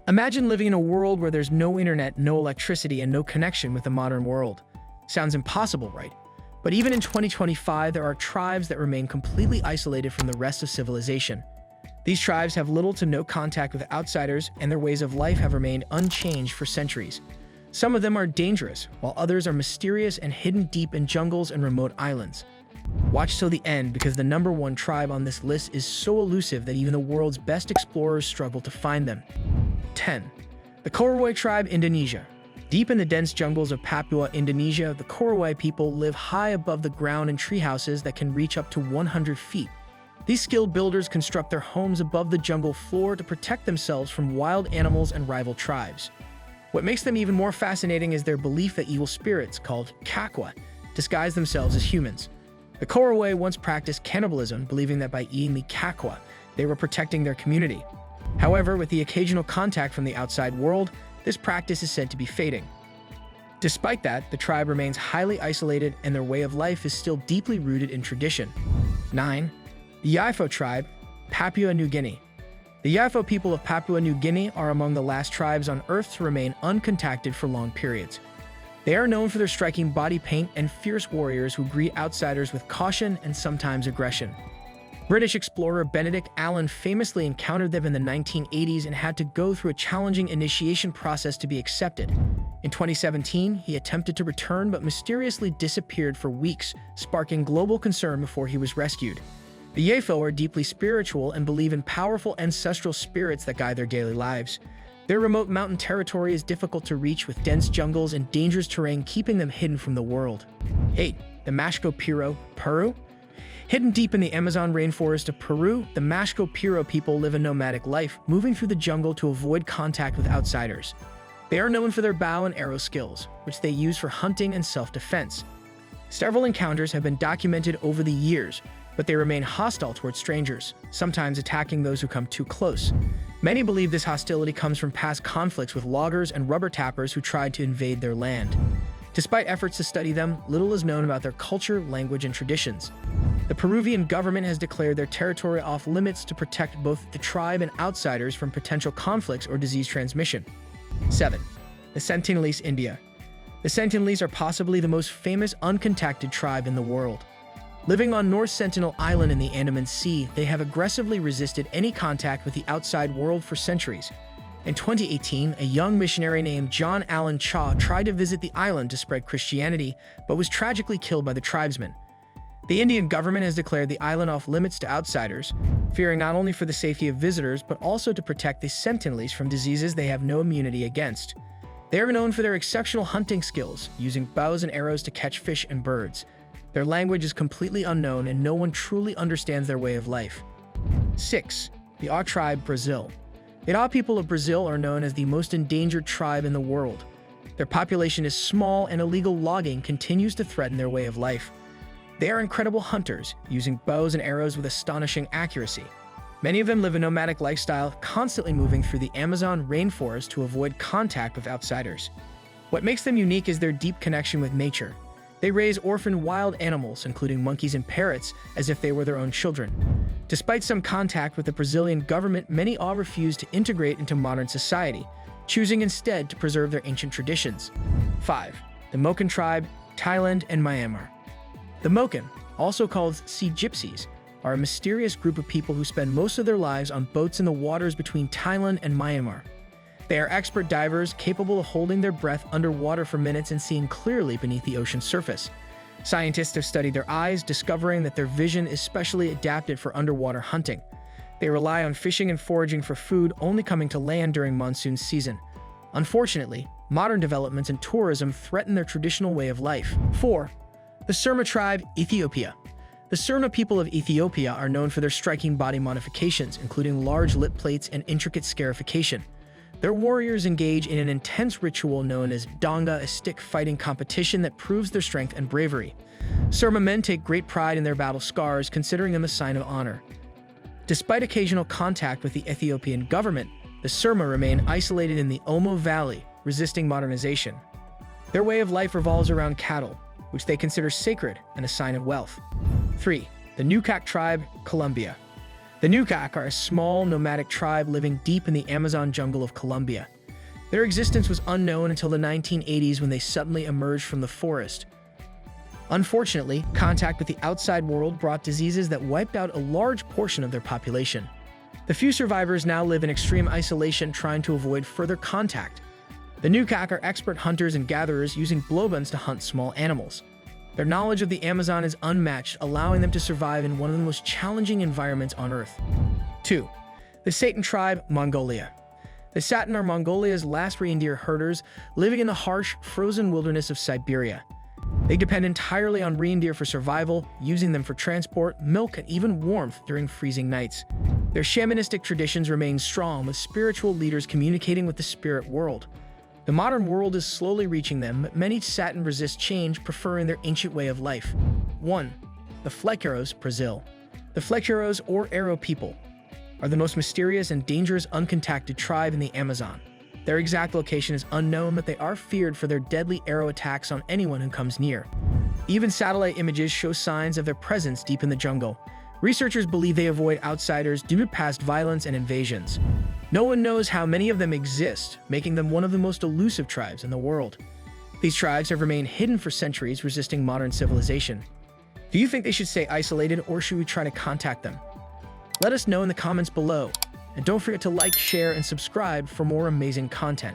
Imagine living in a world where there's no internet, no electricity, and no connection with the modern world. Sounds impossible, right? But even in 2025, there are tribes that remain completely isolated from the rest of civilization. These tribes have little to no contact with outsiders, and their ways of life have remained unchanged for centuries. Some of them are dangerous, while others are mysterious and hidden deep in jungles and remote islands. Watch till the end, because the number one tribe on this list is so elusive that even the world's best explorers struggle to find them. 10. The Korowai tribe, Indonesia. Deep in the dense jungles of Papua, Indonesia, the Korowai people live high above the ground in treehouses that can reach up to 100 feet. These skilled builders construct their homes above the jungle floor to protect themselves from wild animals and rival tribes. What makes them even more fascinating is their belief that evil spirits, called kakwa, disguise themselves as humans. The Korowai once practiced cannibalism, believing that by eating the kakwa, they were protecting their community. However, with the occasional contact from the outside world, this practice is said to be fading. Despite that, the tribe remains highly isolated and their way of life is still deeply rooted in tradition. 9. The Yaifo tribe, Papua New Guinea. The Yaifo people of Papua New Guinea are among the last tribes on Earth to remain uncontacted for long periods. They are known for their striking body paint and fierce warriors who greet outsiders with caution and sometimes aggression. British explorer Benedict Allen famously encountered them in the 1980s and had to go through a challenging initiation process to be accepted. In 2017, he attempted to return but mysteriously disappeared for weeks, sparking global concern before he was rescued. The Yaifo are deeply spiritual and believe in powerful ancestral spirits that guide their daily lives. Their remote mountain territory is difficult to reach, with dense jungles and dangerous terrain keeping them hidden from the world. 8. The Mashco Piro, Peru. Hidden deep in the Amazon rainforest of Peru, the Mashco Piro people live a nomadic life, moving through the jungle to avoid contact with outsiders. They are known for their bow and arrow skills, which they use for hunting and self-defense. Several encounters have been documented over the years, but they remain hostile towards strangers, sometimes attacking those who come too close. Many believe this hostility comes from past conflicts with loggers and rubber tappers who tried to invade their land. Despite efforts to study them, little is known about their culture, language, and traditions. The Peruvian government has declared their territory off limits to protect both the tribe and outsiders from potential conflicts or disease transmission. 7. The Sentinelese, India. The Sentinelese are possibly the most famous uncontacted tribe in the world. Living on North Sentinel Island in the Andaman Sea, they have aggressively resisted any contact with the outside world for centuries. In 2018, a young missionary named John Allen Chaw tried to visit the island to spread Christianity, but was tragically killed by the tribesmen. The Indian government has declared the island off limits to outsiders, fearing not only for the safety of visitors, but also to protect the Sentinelese from diseases they have no immunity against. They are known for their exceptional hunting skills, using bows and arrows to catch fish and birds. Their language is completely unknown and no one truly understands their way of life. 6. The Aw tribe, Brazil. The Aw people of Brazil are known as the most endangered tribe in the world. Their population is small and illegal logging continues to threaten their way of life. They are incredible hunters, using bows and arrows with astonishing accuracy. Many of them live a nomadic lifestyle, constantly moving through the Amazon rainforest to avoid contact with outsiders. What makes them unique is their deep connection with nature. They raise orphaned wild animals, including monkeys and parrots, as if they were their own children. Despite some contact with the Brazilian government, many Aw refuse to integrate into modern society, choosing instead to preserve their ancient traditions. 5. The Moken tribe, Thailand and Myanmar. The Moken, also called Sea Gypsies, are a mysterious group of people who spend most of their lives on boats in the waters between Thailand and Myanmar. They are expert divers, capable of holding their breath underwater for minutes and seeing clearly beneath the ocean's surface. Scientists have studied their eyes, discovering that their vision is specially adapted for underwater hunting. They rely on fishing and foraging for food, only coming to land during monsoon season. Unfortunately, modern developments in tourism threaten their traditional way of life. 4. The Surma tribe, Ethiopia. The Surma people of Ethiopia are known for their striking body modifications, including large lip plates and intricate scarification. Their warriors engage in an intense ritual known as Donga, a stick fighting competition that proves their strength and bravery. Surma men take great pride in their battle scars, considering them a sign of honor. Despite occasional contact with the Ethiopian government, the Surma remain isolated in the Omo Valley, resisting modernization. Their way of life revolves around cattle, which they consider sacred and a sign of wealth. 3. The Nukak tribe, Colombia. The Nukak are a small, nomadic tribe living deep in the Amazon jungle of Colombia. Their existence was unknown until the 1980s when they suddenly emerged from the forest. Unfortunately, contact with the outside world brought diseases that wiped out a large portion of their population. The few survivors now live in extreme isolation, trying to avoid further contact. The Nukak are expert hunters and gatherers, using blowguns to hunt small animals. Their knowledge of the Amazon is unmatched, allowing them to survive in one of the most challenging environments on Earth. 2. The Satan tribe, Mongolia. The Satan are Mongolia's last reindeer herders, living in the harsh, frozen wilderness of Siberia. They depend entirely on reindeer for survival, using them for transport, milk, and even warmth during freezing nights. Their shamanistic traditions remain strong, with spiritual leaders communicating with the spirit world. The modern world is slowly reaching them, but many Satan resist change, preferring their ancient way of life. 1. The Flequeiros, Brazil. The Flequeiros, or Arrow people, are the most mysterious and dangerous uncontacted tribe in the Amazon. Their exact location is unknown, but they are feared for their deadly arrow attacks on anyone who comes near. Even satellite images show signs of their presence deep in the jungle. Researchers believe they avoid outsiders due to past violence and invasions. No one knows how many of them exist, making them one of the most elusive tribes in the world. These tribes have remained hidden for centuries, resisting modern civilization. Do you think they should stay isolated, or should we try to contact them? Let us know in the comments below. And don't forget to like, share, and subscribe for more amazing content.